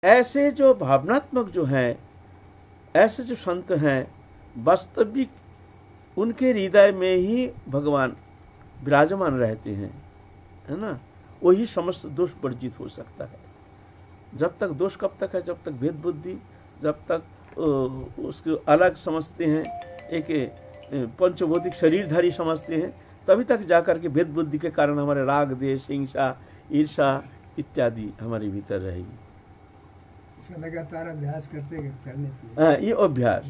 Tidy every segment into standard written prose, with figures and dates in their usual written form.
ऐसे जो भावनात्मक जो हैं, ऐसे जो संत हैं, वास्तविक उनके हृदय में ही भगवान विराजमान रहते हैं, है ना, वही समस्त दोष वर्जित हो सकता है। जब तक दोष कब तक है? जब तक भेद बुद्धि, जब तक उसको अलग समझते हैं, एक पंचभौतिक शरीरधारी समझते हैं, तभी तक जाकर के भेद बुद्धि के कारण हमारे राग, देश, हिंसा, ईर्षा इत्यादि हमारे भीतर रहेगी। लगातार अभ्यास करने से ये अभ्यास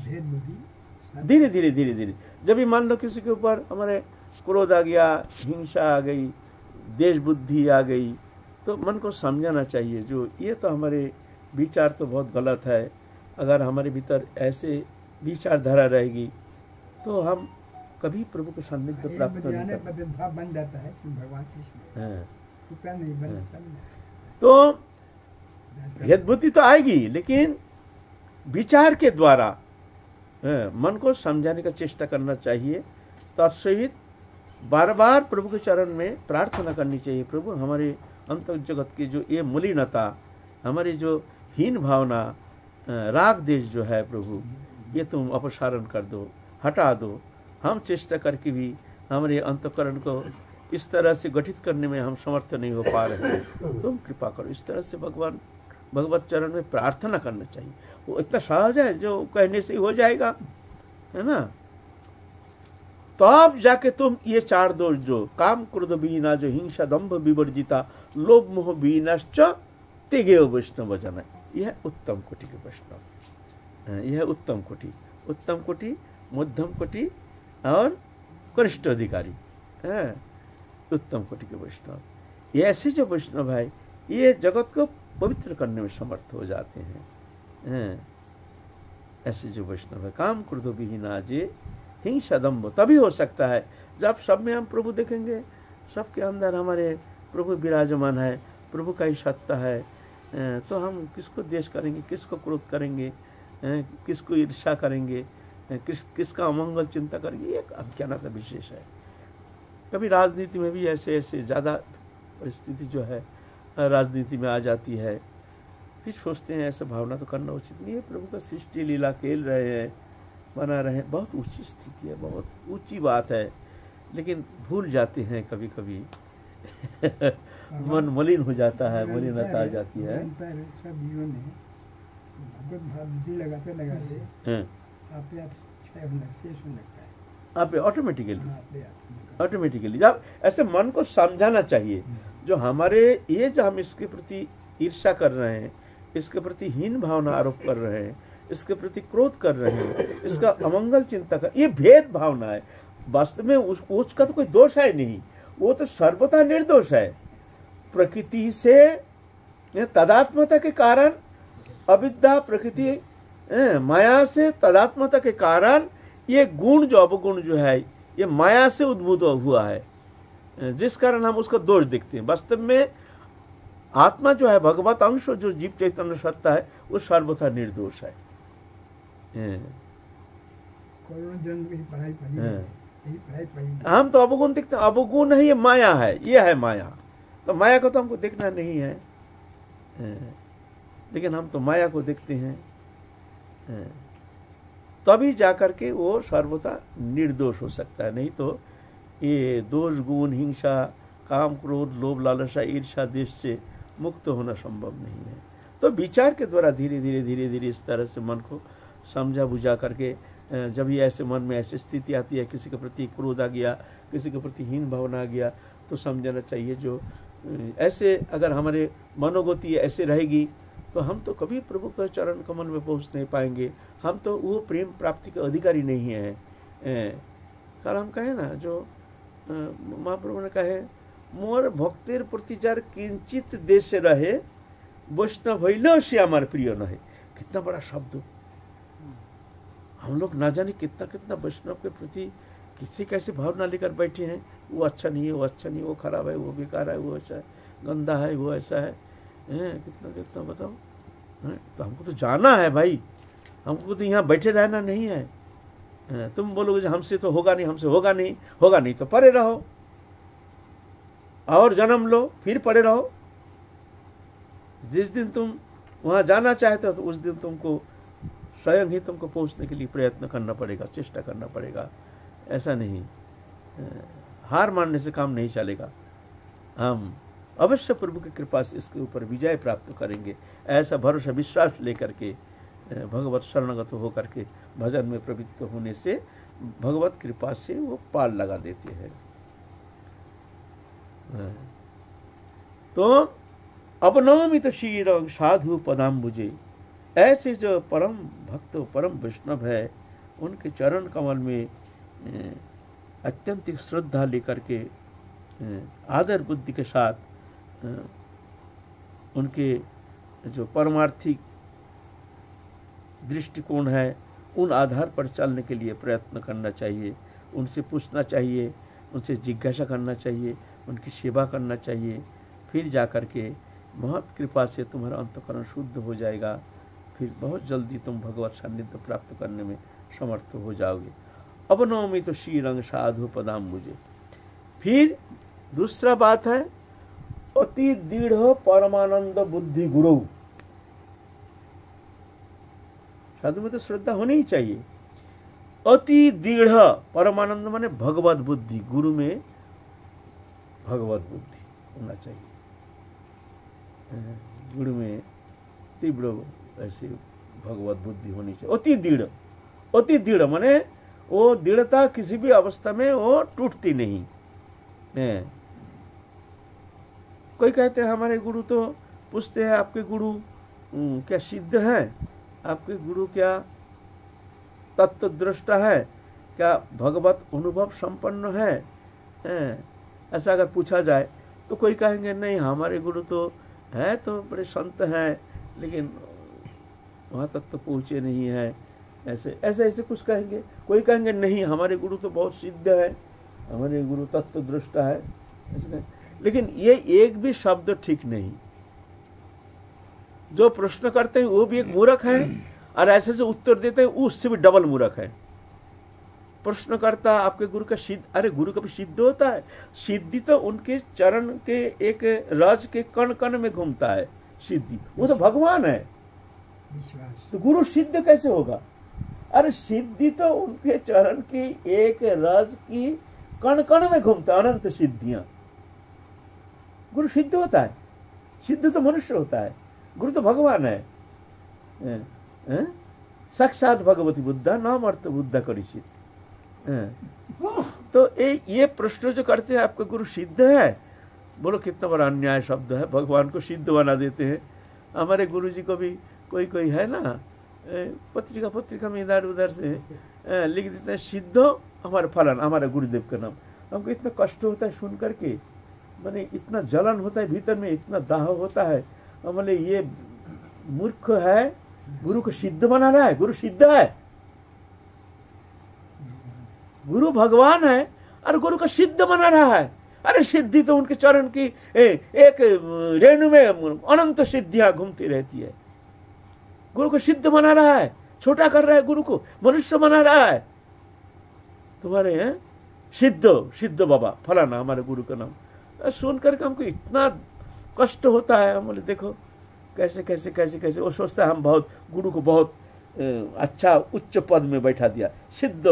धीरे धीरे धीरे धीरे, जब भी मान लो किसी के ऊपर हमारे क्रोध आ गया, हिंसा आ गई, देश बुद्धि आ गई, तो मन को समझाना चाहिए जो ये तो हमारे विचार तो बहुत गलत है। अगर हमारे भीतर ऐसे विचारधारा रहेगी तो हम कभी प्रभु के सान्निध्य प्राप्त नहीं कर पाएंगे। भाव बन जाता है भगवान कृष्ण नहीं बन तो भेद बुद्धि तो आएगी, लेकिन विचार के द्वारा मन को समझाने का चेष्टा करना चाहिए। तत्सहित बार बार प्रभु के चरण में प्रार्थना करनी चाहिए, प्रभु हमारे अंतर जगत की जो ये मलिनता, हमारी जो हीन भावना, राग देश जो है प्रभु, ये तुम अपसारण कर दो, हटा दो। हम चेष्टा करके भी हमारे अंतःकरण को इस तरह से गठित करने में हम समर्थ नहीं हो पा रहे हैं, तुम कृपा करो। इस तरह से भगवत चरण में प्रार्थना करना चाहिए। वो इतना सहज है जो कहने से ही हो जाएगा, है ना। तब जाके तुम ये चार दोष जो काम क्रोध विहीना, जो हिंसा दंभ विवर्जिता, लोभ मोह विहीनश्च तेगे वैष्णव जन, यह उत्तम कोटि के वैष्णव, यह उत्तम कोटि, मध्यम कोटि और कनिष्ठ अधिकारी है, उत्तम कोटि के वैष्णव। ये ऐसे जो वैष्णव है ये जगत को पवित्र करने में समर्थ हो जाते हैं। ऐसे जो वैष्णव है काम क्रोध विहीना जे हिंसा दंभ, तभी हो सकता है जब सब में हम प्रभु देखेंगे, सबके अंदर हमारे प्रभु विराजमान है, प्रभु का ही सत्ता है, तो हम किसको द्वेष करेंगे, किसको क्रोध करेंगे, किसको ईर्ष्या करेंगे, किसका अमंगल चिंता करेंगे। ये अज्ञानता विशेष है। कभी राजनीति में भी ऐसे ज़्यादा परिस्थिति जो है राजनीति में आ जाती है, फिर सोचते हैं ऐसा भावना तो करना उचित नहीं है। प्रभु का सृष्टि लीला खेल रहे हैं, बना रहे हैं, बहुत ऊंची स्थिति है, बहुत ऊंची बात है, लेकिन भूल जाते हैं कभी कभी मन मलिन हो जाता है, मलिनता आ जाती है। आप ऑटोमेटिकली जब ऐसे मन को समझाना चाहिए, जो हमारे ये जो हम इसके प्रति ईर्ष्या कर रहे हैं, इसके प्रति हीन भावना आरोप कर रहे हैं, इसके प्रति क्रोध कर रहे हैं, इसका अमंगल चिंता कर, ये भेद भावना है। वास्तव में उसका तो कोई दोष है नहीं, वो तो सर्वथा निर्दोष है। प्रकृति से तदात्मता के कारण, अविद्या प्रकृति माया से तदात्मता के कारण ये गुण जो अवगुण जो है ये माया से उद्भूत हुआ है, जिस कारण हम उसका दोष देखते हैं। वास्तव में आत्मा जो है, भगवत अंश जो जीव चैतन्य सत्ता है, वो सर्वथा निर्दोष है। हम तो अवगुण देखते हैं, अवगुण है, ये माया है, ये है माया। तो माया को तो हमको देखना नहीं है, लेकिन हम तो माया को देखते हैं, तभी जाकर के वो सर्वथा निर्दोष हो सकता है। नहीं तो ये दोष गुण हिंसा काम क्रोध लोभ लालसा ईर्ष्या देश से मुक्त होना संभव नहीं है। तो विचार के द्वारा धीरे धीरे इस तरह से मन को समझा बुझा करके, जब ये ऐसे मन में ऐसी स्थिति आती है, किसी के प्रति क्रोध आ गया, किसी के प्रति हीन भावना आ गया, तो समझना चाहिए जो ऐसे अगर हमारे मनोगति ऐसे रहेगी तो हम तो कभी प्रभु के चरण कमल में पहुंच नहीं पाएंगे। हम तो वो प्रेम प्राप्ति के अधिकारी नहीं हैं। कल हम कहे ना, जो महाप्रभु ने कहे, मोर भक्तिर प्रति जार किंचित देश रहे वैष्णव भइलो से हमार प्रिय न है। कितना बड़ा शब्द! हम लोग ना जाने कितना कितना वैष्णव के प्रति किसी कैसे भावना लेकर बैठे हैं। वो अच्छा नहीं है, वो अच्छा नहीं, वो खराब है, वो बेकार है, वो अच्छा है, गंदा है, वो ऐसा है, कितना कितना बताओ। तो हमको तो जाना है भाई, हमको तो यहाँ बैठे रहना नहीं है। तुम बोलोगे हमसे तो होगा नहीं, हमसे होगा नहीं तो परे रहो और जन्म लो, फिर पड़े रहो। जिस दिन तुम वहाँ जाना चाहते हो तो उस दिन तुमको स्वयं ही तुमको पहुँचने के लिए प्रयत्न करना पड़ेगा, चेष्टा करना पड़ेगा। ऐसा नहीं, हार मानने से काम नहीं चलेगा। हम अवश्य प्रभु की कृपा से इसके ऊपर विजय प्राप्त करेंगे, ऐसा भरोसा विश्वास लेकर के भगवत शरणगत होकर के भजन में प्रवृत्त होने से भगवत कृपा से वो पार लगा देते हैं। तो अवनमित क्षीरं साधु पदाम्बुजे, ऐसे जो परम भक्त परम वैष्णव है उनके चरण कमल में अत्यंत श्रद्धा लेकर के आदर बुद्धि के साथ उनके जो परमार्थिक दृष्टिकोण है उन आधार पर चलने के लिए प्रयत्न करना चाहिए। उनसे पूछना चाहिए, उनसे जिज्ञासा करना चाहिए, उनकी सेवा करना चाहिए। फिर जाकर के महत कृपा से तुम्हारा अंतःकरण शुद्ध हो जाएगा। फिर बहुत जल्दी तुम भगवत सान्निध्य प्राप्त करने में समर्थ हो जाओगे। अवनौमि तो क्षीरं साधु पदाम्बुजे। फिर दूसरा बात है अति दृढ़ परमानंद बुद्धि गुरु। साधु में तो श्रद्धा होनी ही चाहिए। अति दृढ़ परमानंद माने भगवत बुद्धि, गुरु में भगवत बुद्धि होना चाहिए। गुरु में तीव्र ऐसे भगवत बुद्धि होनी चाहिए। अति दृढ़, अति दृढ़ माने वो दृढ़ता किसी भी अवस्था में वो टूटती नहीं है। कोई कहते हैं हमारे गुरु, तो पूछते हैं आपके गुरु क्या सिद्ध हैं, आपके गुरु क्या तत्वदृष्टा है, क्या भगवत अनुभव संपन्न है? ऐसा अगर पूछा जाए तो कोई कहेंगे नहीं हमारे गुरु तो है, तो बड़े संत हैं लेकिन वहाँ तक तो पहुँचे नहीं है। ऐसे ऐसे ऐसे कुछ कहेंगे। कोई कहेंगे नहीं हमारे गुरु तो बहुत सिद्ध है, हमारे गुरु तत्वदृष्टा है। ऐसे लेकिन ये एक भी शब्द ठीक नहीं। जो प्रश्न करते हैं वो भी एक मूर्ख है और ऐसे से उत्तर देते हैं उससे भी डबल मूर्ख है। प्रश्न करता आपके गुरु का सिद्ध, अरे गुरु कभी सिद्ध होता है? सिद्धि तो उनके चरण के एक रज के कण कण में घूमता है सिद्धि, वो तो भगवान है। तो गुरु सिद्ध कैसे होगा? अरे सिद्धि तो उनके चरण की एक रज की कण कण में घूमता, अनंत सिद्धियां। गुरु सिद्ध होता है? सिद्ध तो मनुष्य होता है, गुरु तो भगवान है। साक्षात भगवती बुद्धा नाम अर्थ बुद्धा करिचित। तो ये प्रश्न जो करते हैं आपका गुरु सिद्ध है, बोलो कितना बड़ा अन्याय शब्द है। भगवान को सिद्ध बना देते हैं। हमारे गुरु जी को भी कोई कोई है ना पत्रिका में इधर उधर से लिख देते हैं सिद्धो हमारे फलन, हमारे गुरुदेव का नाम। हमको इतना कष्ट होता है सुन करके, मैंने इतना जलन होता है भीतर में, इतना दाह होता है। हमारे ये मूर्ख है, गुरु को सिद्ध बना रहा है। गुरु सिद्ध है, गुरु भगवान है और गुरु को सिद्ध बना रहा है। अरे सिद्धि तो उनके चरण की एक रेणु में अनंत सिद्धियां घूमती रहती है। गुरु को सिद्ध बना रहा है, छोटा कर रहा है, गुरु को मनुष्य बना रहा है। तुम्हारे सिद्ध बाबा फलाना हमारे गुरु का नाम सुन करके हमको इतना कष्ट होता है। हम बोले देखो कैसे कैसे कैसे कैसे वो सोचता है हम बहुत गुरु को बहुत अच्छा उच्च पद में बैठा दिया, सिद्ध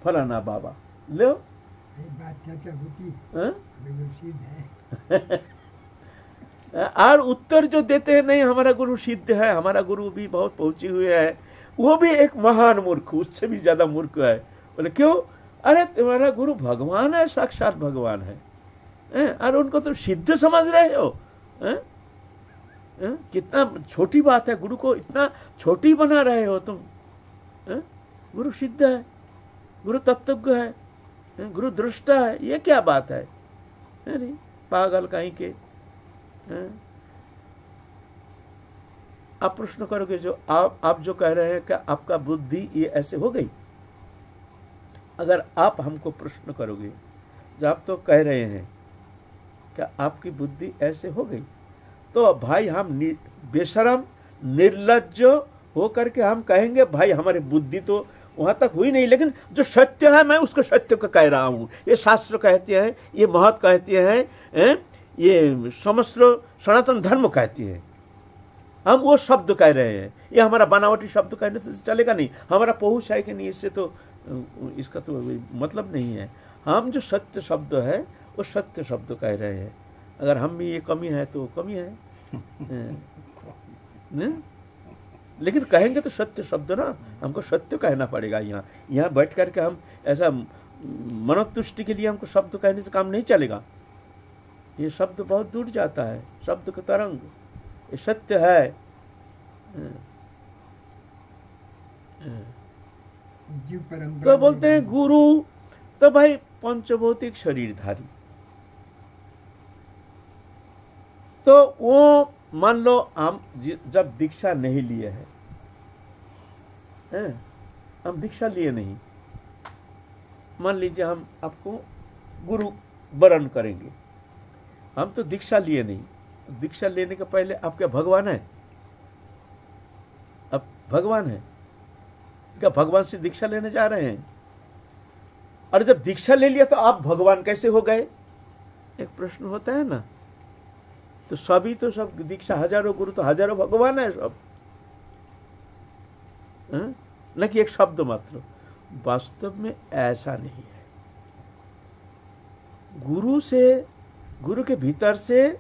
फलाना बाबा। लो और उत्तर जो देते हैं नहीं हमारा गुरु सिद्ध है, हमारा गुरु भी बहुत पहुंचे हुए है, वो भी एक महान मूर्ख, उससे भी ज्यादा मूर्ख है। बोले क्यों? अरे तुम्हारा गुरु भगवान है, साक्षात भगवान है और उनको तो सिद्ध समझ रहे हो। कितना छोटी बात है, गुरु को इतना छोटी बना रहे हो तुम। गुरु सिद्ध है, गुरु तत्वज्ञ है, गुरु दृष्टा है, ये क्या बात है? नहीं पागल कहीं के। आप प्रश्न करोगे जो आप जो कह रहे हैं क्या आपका बुद्धि ये ऐसे हो गई? अगर आप हमको प्रश्न करोगे जो आप तो कह रहे हैं क्या आपकी बुद्धि ऐसे हो गई, तो भाई हम बेशरम निर्लज्ज हो करके हम कहेंगे भाई हमारी बुद्धि तो वहां तक हुई नहीं, लेकिन जो सत्य है मैं उसको सत्य को कह रहा हूं। ये शास्त्र कहते हैं, ये महत कहते हैं ये समस्त सनातन धर्म कहती है, हम वो शब्द कह रहे हैं। ये हमारा बनावटी शब्द कहने से चलेगा नहीं, हमारा पहुँच है कि नहीं, इससे तो इसका तो मतलब नहीं है। हम जो सत्य शब्द है वो सत्य शब्द कह रहे हैं। अगर हम में ये कमी है तो कमी है न? लेकिन कहेंगे तो सत्य शब्द ना, हमको सत्य कहना पड़ेगा। यहाँ बैठ करके हम ऐसा मनोतुष्टि के लिए हमको शब्द कहने से काम नहीं चलेगा। ये शब्द बहुत दूर जाता है, शब्द का तरंग, ये सत्य है। तो बोलते हैं गुरु, तो भाई पंचभौतिक शरीरधारी। तो वो मान लो हम जब दीक्षा नहीं लिए हैं, हम दीक्षा लिए नहीं, मान लीजिए हम आपको गुरु वरण करेंगे, हम तो दीक्षा लिए नहीं। दीक्षा लेने के पहले आप क्या भगवान है? अब भगवान है क्या? भगवान से दीक्षा लेने जा रहे हैं? और जब दीक्षा ले लिया तो आप भगवान कैसे हो गए? एक प्रश्न होता है ना। तो सभी तो सब दीक्षा, हजारों गुरु तो हजारों भगवान है सब, न कि एक शब्द मात्र। वास्तव में ऐसा नहीं है। गुरु के भीतर से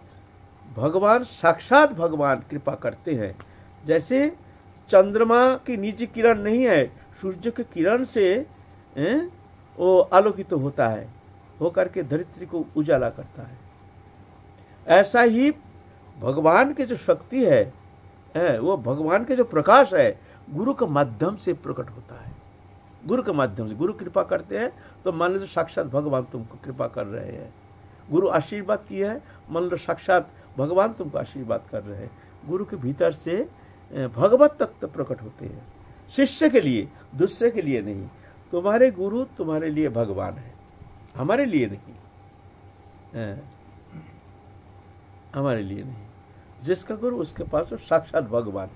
भगवान, साक्षात भगवान कृपा करते हैं। जैसे चंद्रमा की नीचे किरण नहीं है, सूर्य के किरण से वो आलोकित होता है, होकर के धरित्री को उजाला करता है। ऐसा ही भगवान की जो शक्ति है, वो भगवान के जो प्रकाश है, गुरु के माध्यम से प्रकट होता है। गुरु के माध्यम से गुरु कृपा करते हैं तो मान लो साक्षात भगवान तुमको कृपा कर रहे हैं। गुरु आशीर्वाद किया है, मान लो साक्षात भगवान तुमको आशीर्वाद कर रहे हैं। गुरु के भीतर से भगवत तत्व प्रकट होते हैं, शिष्य के लिए, दूसरे के लिए नहीं। तुम्हारे गुरु तुम्हारे लिए भगवान है, हमारे लिए नहीं, हमारे लिए नहीं। जिसका गुरु उसके पास तो साक्षात भगवान,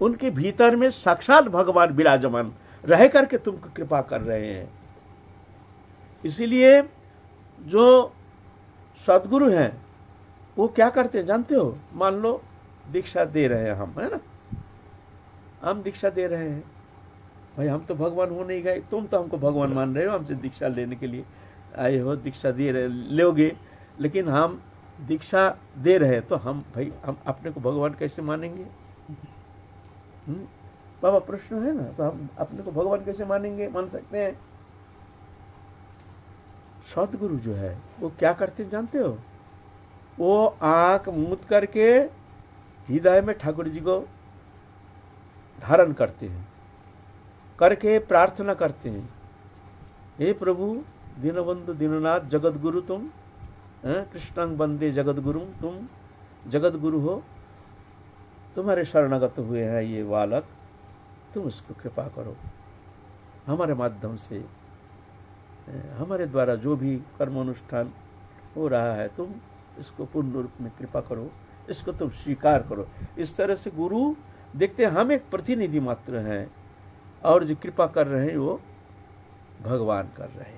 उनके भीतर में साक्षात भगवान विराजमान रह करके तुमको कृपा कर रहे हैं। इसीलिए जो सद्गुरु हैं वो क्या करते हैं जानते हो? मान लो दीक्षा दे रहे हैं हम, है ना, हम दीक्षा दे रहे हैं। भाई हम तो भगवान हो नहीं गए, तुम तो हमको भगवान मान रहे हो, हमसे दीक्षा लेने के लिए आए हो, दीक्षा दे रहे लोगे, लेकिन हम दीक्षा दे रहे हैं तो हम भाई हम अपने को भगवान कैसे मानेंगे? बाबा प्रश्न है ना, तो हम अपने को भगवान कैसे मानेंगे, मान सकते हैं? सद्गुरु जो है वो क्या करते हैं जानते हो? वो आंख मूंद करके हृदय में ठाकुर जी को धारण करते हैं, करके प्रार्थना करते हैं, हे प्रभु दीनबंधु दीननाथ जगत गुरु तुम, कृष्णं वंदे जगत गुरु, तुम जगत गुरु हो, तुम्हारे शरणागत हुए हैं ये बालक, तुम इसको कृपा करो। हमारे माध्यम से, हमारे द्वारा जो भी कर्म अनुष्ठान हो रहा है, तुम इसको पूर्ण रूप में कृपा करो, इसको तुम स्वीकार करो। इस तरह से गुरु देखते हैं हम एक प्रतिनिधि मात्र हैं, और जो कृपा कर रहे हैं वो भगवान कर रहे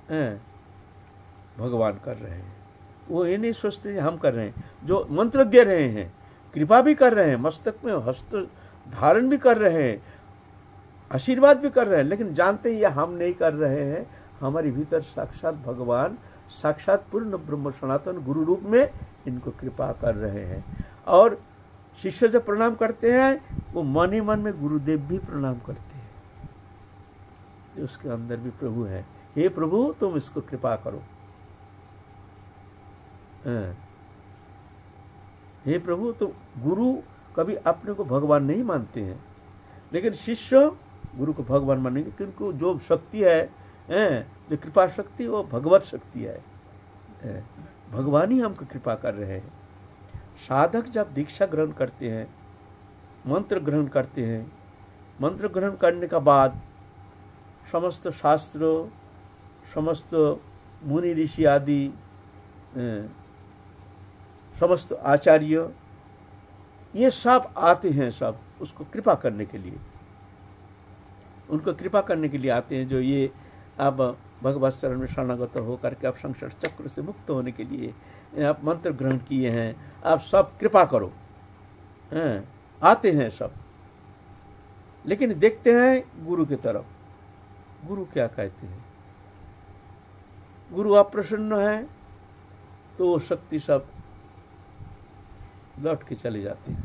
हैं, भगवान कर रहे हैं। वो ये नहीं सोचते हम कर रहे हैं, जो मंत्र दे रहे हैं, कृपा भी कर रहे हैं, मस्तक में हस्त धारण भी कर रहे हैं, आशीर्वाद भी कर रहे हैं, लेकिन जानते हैं ये हम नहीं कर रहे हैं। हमारे भीतर साक्षात भगवान, साक्षात पूर्ण ब्रह्म सनातन गुरु रूप में इनको कृपा कर रहे हैं। और शिष्य जब प्रणाम करते हैं वो मन ही मन में गुरुदेव भी प्रणाम करते हैं, उसके अंदर भी प्रभु है। हे प्रभु तुम इसको कृपा करो, हे प्रभु। तो गुरु कभी अपने को भगवान नहीं मानते हैं, लेकिन शिष्य गुरु को भगवान मानेंगे, क्योंकि जो शक्ति है, जो कृपा शक्ति, वो भगवत शक्ति है, भगवान ही हमको कृपा कर रहे हैं। साधक जब दीक्षा ग्रहण करते हैं, मंत्र ग्रहण करते हैं, मंत्र ग्रहण करने का बाद समस्त शास्त्रों, समस्त मुनि ऋषि आदि, समस्त आचार्य, ये सब आते हैं, सब उसको कृपा करने के लिए, उनको कृपा करने के लिए आते हैं। जो ये अब भगवत शरण में शरणागत होकर के आप संसार चक्र से मुक्त होने के लिए आप मंत्र ग्रहण किए हैं, आप सब कृपा करो। आते हैं सब, लेकिन देखते हैं गुरु की तरफ। गुरु क्या कहते हैं? गुरु अप्रसन्न है तो वो शक्ति सब लौट के चले जाती है।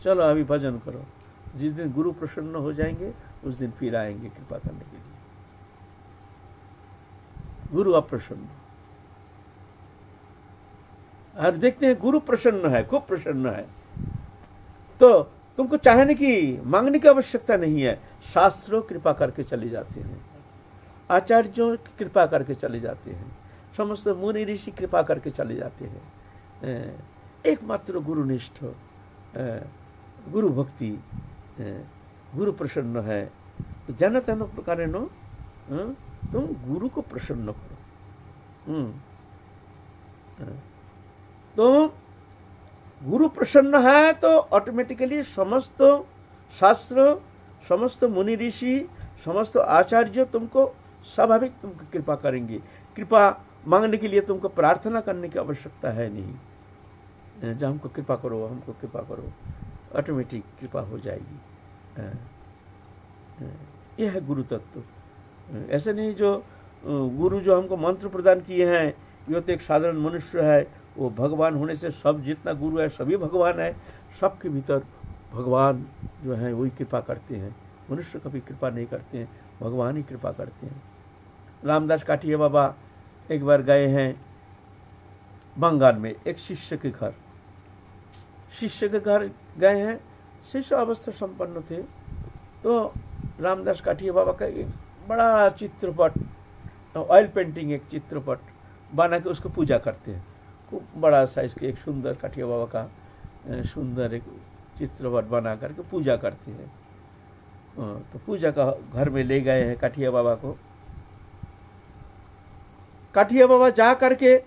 चलो अभी भजन करो। जिस दिन गुरु प्रसन्न हो जाएंगे उस दिन फिर आएंगे कृपा करने के लिए। गुरु अप्रसन्न, और देखते हैं गुरु प्रसन्न है, खूब प्रसन्न है, तो तुमको चाहने की मांगने की आवश्यकता नहीं है। शास्त्रों कृपा करके चले जाते हैं, आचार्यों की कृपा करके चले जाते हैं, समस्त मुनि ऋषि कृपा करके चले जाते हैं। एकमात्र गुरुनिष्ठ, गुरु भक्ति, गुरु प्रसन्न है। तो जन तन प्रकार तुम गुरु को प्रसन्न करो। तो गुरु प्रसन्न है तो ऑटोमेटिकली समस्त शास्त्र, समस्त मुनि ऋषि, समस्त आचार्य तुमको स्वाभाविक तुमको कृपा करेंगे। कृपा मांगने के लिए तुमको प्रार्थना करने की आवश्यकता है नहीं। जो हमको कृपा करो, हमको कृपा करो, ऑटोमेटिक कृपा हो जाएगी। यह है गुरु तत्व। ऐसे नहीं जो गुरु जो हमको मंत्र प्रदान किए हैं, ये तो एक साधारण मनुष्य है, वो भगवान होने से सब जितना गुरु है सभी भगवान है। सबके भीतर भगवान जो है वही कृपा करते हैं। मनुष्य कभी कृपा नहीं करते हैं, भगवान ही कृपा करते हैं। रामदास काठिया बाबा एक बार गए हैं बंगाल में एक शिष्य के घर। शिष्य के घर गए हैं, शिष्य अवस्था संपन्न थे। तो रामदास काठिया बाबा का एक बड़ा चित्रपट, ऑयल पेंटिंग एक चित्रपट बना के उसको पूजा करते हैं। खूब बड़ा साइज के एक सुंदर काठिया बाबा का सुंदर एक चित्रपट बना करके पूजा करते हैं। तो पूजा का घर में ले गए हैं काठिया बाबा को। काठिया बाबा जा करके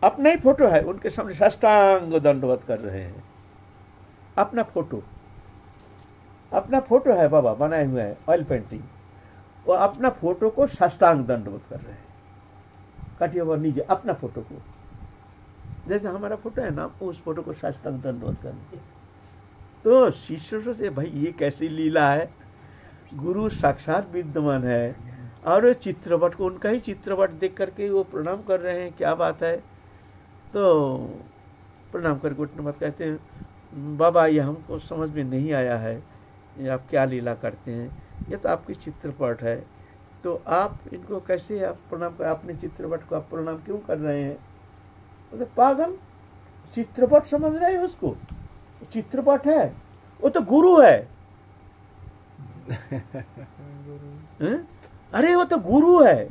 अपना ही फोटो है उनके सामने साष्टांग दंडवत कर रहे हैं। अपना फोटो है बाबा बनाए हुए है ऑयल पेंटिंग, वो अपना फोटो को साष्टांग दंडवत कर रहे हैं। काठिया बाबा नीचे अपना फोटो को, जैसे हमारा फोटो है ना, उस फोटो को साष्टांग दंडवत करने। तो शिष्य से भाई ये कैसी लीला है? गुरु साक्षात विद्यमान है और चित्रपट को, उनका ही चित्रपट देख करके वो प्रणाम कर रहे हैं, क्या बात है? तो प्रणाम करके उठने मत कहते हैं, बाबा ये हमको समझ में नहीं आया है, ये आप क्या लीला करते हैं? ये तो आपकी चित्रपट है, तो आप इनको कैसे आप प्रणाम कर, अपने चित्रपट को आप प्रणाम क्यों कर रहे हैं? तो पागल, चित्रपट समझ रहे हैं उसको? चित्रपट है, वो तो गुरु है। अरे वो तो गुरु है।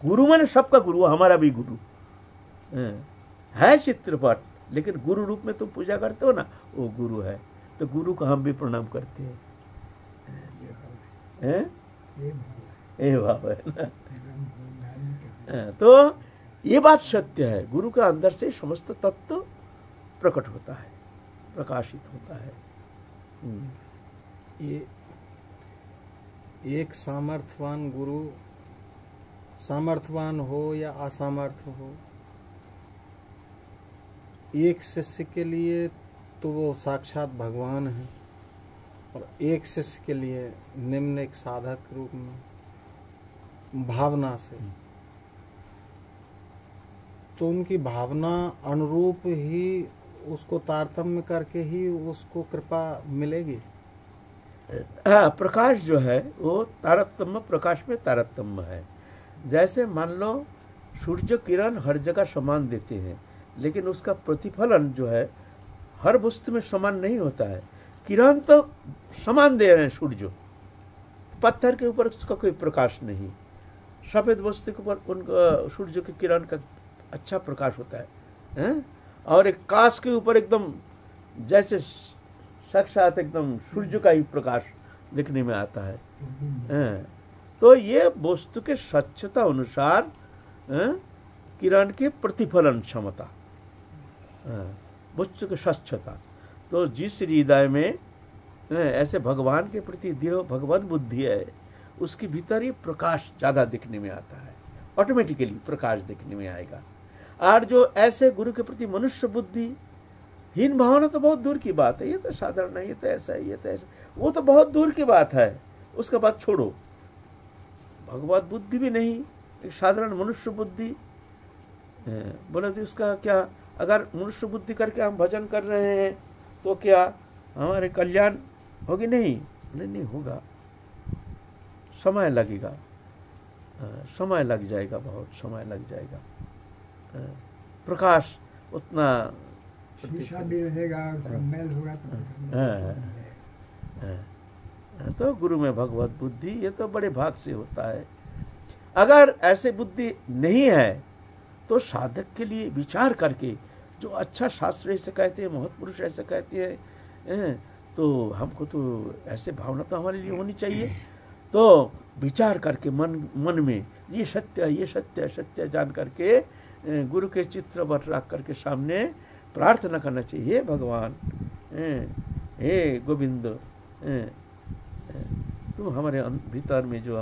गुरु माने सबका गुरु, हमारा भी गुरु है। चित्रपट, लेकिन गुरु रूप में तुम पूजा करते हो ना, वो गुरु है। तो गुरु को हम भी प्रणाम करते हैं। ये भाव है ना। तो ये बात सत्य है, गुरु का अंदर से समस्त तत्व प्रकट होता है, प्रकाशित होता है। ये एक सामर्थ्यवान गुरु, सामर्थ्यवान हो या असामर्थ्य हो, एक शिष्य के लिए तो वो साक्षात भगवान है, और एक शिष्य के लिए निम्न एक साधक रूप में भावना से, तो उनकी भावना अनुरूप ही उसको तारतम्य करके ही उसको कृपा मिलेगी। हाँ, प्रकाश जो है वो तारतम्य, प्रकाश में तारतम्य है। जैसे मान लो सूर्य किरण हर जगह समान देते हैं, लेकिन उसका प्रतिफलन जो है हर वस्तु में समान नहीं होता है। किरण तो समान दे रहे हैं सूर्य, पत्थर के ऊपर उसका कोई प्रकाश नहीं, सफेद वस्तु के ऊपर उनका सूर्य की किरण का अच्छा प्रकाश होता है। और एक कांच के ऊपर एकदम जैसे साक्षात एकदम सूर्य का ही प्रकाश दिखने में आता है। तो ये वस्तु के स्वच्छता अनुसार किरण की प्रतिफलन क्षमता, वस्तु की स्वच्छता। तो जिस हृदय में ऐसे भगवान के प्रति दृढ़ भगवत बुद्धि है, उसके भीतर ही प्रकाश ज्यादा दिखने में आता है। ऑटोमेटिकली प्रकाश देखने में आएगा। और जो ऐसे गुरु के प्रति मनुष्य बुद्धि हीन भावना तो बहुत दूर की बात है, ये तो साधारण है, ये तो ऐसा है, ये तो ऐसा, वो तो बहुत दूर की बात है, उसका बात छोड़ो। भगवत बुद्धि भी नहीं, एक साधारण मनुष्य बुद्धि बोला तो उसका क्या, अगर मनुष्य बुद्धि करके हम भजन कर रहे हैं तो क्या हमारे कल्याण होगी? नहीं होगा, समय लगेगा, समय लग जाएगा, बहुत समय लग जाएगा। प्रकाश उतना शीशा भी रहेगा, मैल होगा तो गुरु में भगवत बुद्धि, ये तो बड़े भाग से होता है। अगर ऐसे बुद्धि नहीं है तो साधक के लिए विचार करके, जो अच्छा शास्त्र ऐसे कहते हैं, महत्पुरुष ऐसे कहते हैं, तो हमको तो ऐसे भावना तो हमारे लिए होनी चाहिए। तो विचार करके मन में ये सत्य है, ये सत्य है, सत्य जान करके गुरु के चित्र बट रख करके सामने प्रार्थना करना चाहिए, हे भगवान, हे गोविंद, तुम हमारे भीतर में जो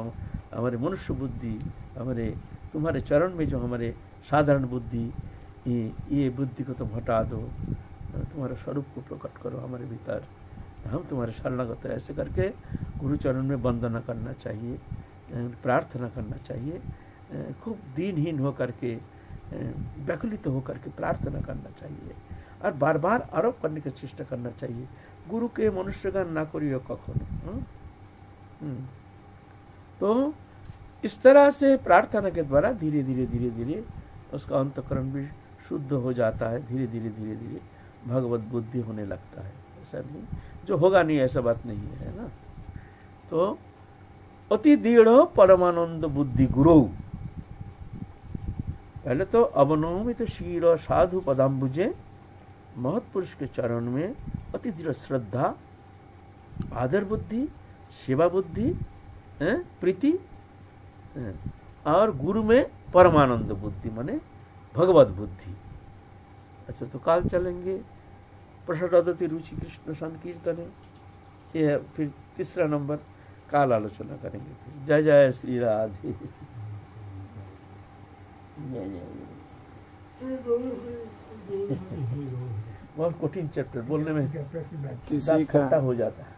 हमारे मनुष्य बुद्धि, हमारे तुम्हारे चरण में जो हमारे साधारण बुद्धि, ये बुद्धि को तुम हटा दो, तुम्हारे स्वरूप को प्रकट करो हमारे भीतर, हम तुम्हारे शरणागत। ऐसे करके गुरु चरण में वंदना करना चाहिए, प्रार्थना करना चाहिए, खूब दीनहीन होकर के, व्याकुलित होकर के प्रार्थना करना चाहिए, और बार बार आरोप करने की चेष्टा करना चाहिए, गुरु के मनुष्यगान ना करियो कखनो। तो इस तरह से प्रार्थना के द्वारा धीरे धीरे उसका अंतःकरण भी शुद्ध हो जाता है, धीरे धीरे भगवत बुद्धि होने लगता है। ऐसा नहीं जो होगा नहीं, ऐसा बात नहीं है ना। तो अति दृढ़ परमानंद बुद्धि गुरु, पहले तो अवनमित शील साधु पदाम्बुजे, महत्पुरुष के चरण में अति दृढ़ श्रद्धा, आदर बुद्धि, सेवा बुद्धि, प्रीति, और गुरु में परमानंद बुद्धि माने भगवत बुद्धि। अच्छा, तो काल चलेंगे प्रसादादति रुचि कृष्ण संकीर्तन, ये फिर तीसरा नंबर काल आलोचना करेंगे। फिर जय जय श्री राधे। बहुत कठिन चैप्टर, बोलने में किसी का हो जाता है।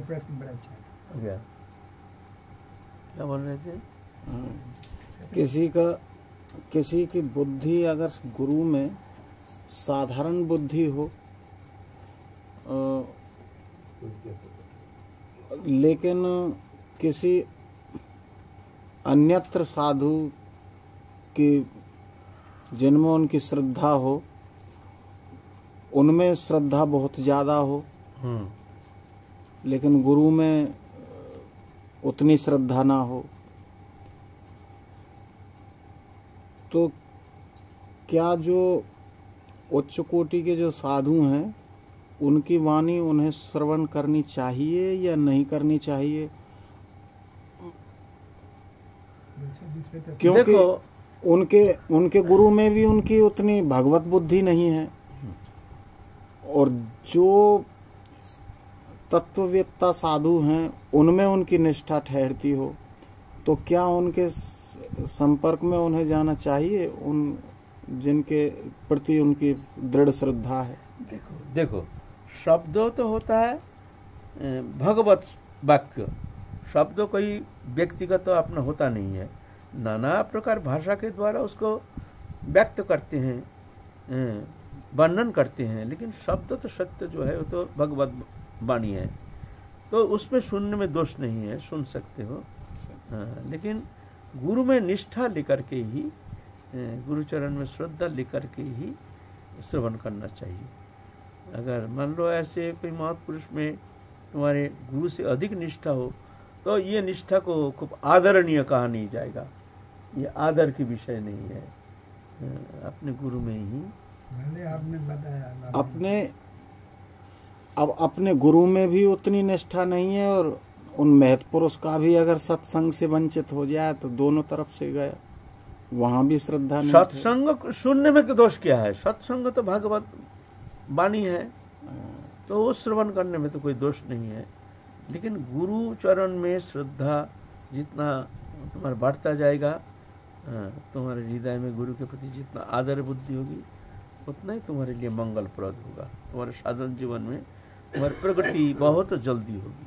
प्रश्न बड़ा अच्छा है, क्या बोल रहे थे? किसी की बुद्धि अगर गुरु में साधारण बुद्धि हो, लेकिन किसी अन्यत्र साधु की जिनमें उनकी श्रद्धा हो, उनमें श्रद्धा बहुत ज़्यादा हो, लेकिन गुरु में उतनी श्रद्धा ना हो, तो क्या जो उच्च कोटि के जो साधु हैं उनकी वाणी उन्हें श्रवण करनी चाहिए या नहीं करनी चाहिए? क्योंकि उनके गुरु में भी उनकी उतनी भगवत बुद्धि नहीं है, और जो तत्ववेत्ता साधु हैं उनमें उनकी निष्ठा ठहरती हो, तो क्या उनके संपर्क में उन्हें जाना चाहिए, उन जिनके प्रति उनकी दृढ़ श्रद्धा है? देखो शब्द तो होता है भगवत वाक्य, शब्द कोई व्यक्तिगत तो अपना होता नहीं है, नाना प्रकार भाषा के द्वारा उसको व्यक्त करते हैं, वर्णन करते हैं, लेकिन शब्द तो सत्य जो है वो तो भगवत वाणी है, तो उसमें सुनने में दोष नहीं है, सुन सकते हो। लेकिन गुरु में निष्ठा लेकर के ही, गुरुचरण में श्रद्धा लेकर के ही श्रवण करना चाहिए। अगर मान लो ऐसे कोई महापुरुष में तुम्हारे गुरु से अधिक निष्ठा हो, तो ये निष्ठा को खूब आदरणीय कहा नहीं जाएगा, ये आदर की विषय नहीं है। अपने गुरु में ही आपने बताया, अपने गुरु में भी उतनी निष्ठा नहीं है, और उन महत्पुरुष का भी अगर सत्संग से वंचित हो जाए तो दोनों तरफ से गया, वहां भी श्रद्धा नहीं। सत्संग सुनने में दोष क्या है? सत्संग तो भगवत वाणी है, तो वो श्रवण करने में तो कोई दोष नहीं है। लेकिन गुरु चरण में श्रद्धा जितना तुम्हारा बढ़ता जाएगा, हाँ, तुम्हारे हृदय में गुरु के प्रति जितना आदर बुद्धि होगी उतना ही तुम्हारे लिए मंगलप्रद होगा। तुम्हारे साधन जीवन में तुम्हारी प्रगति बहुत जल्दी होगी।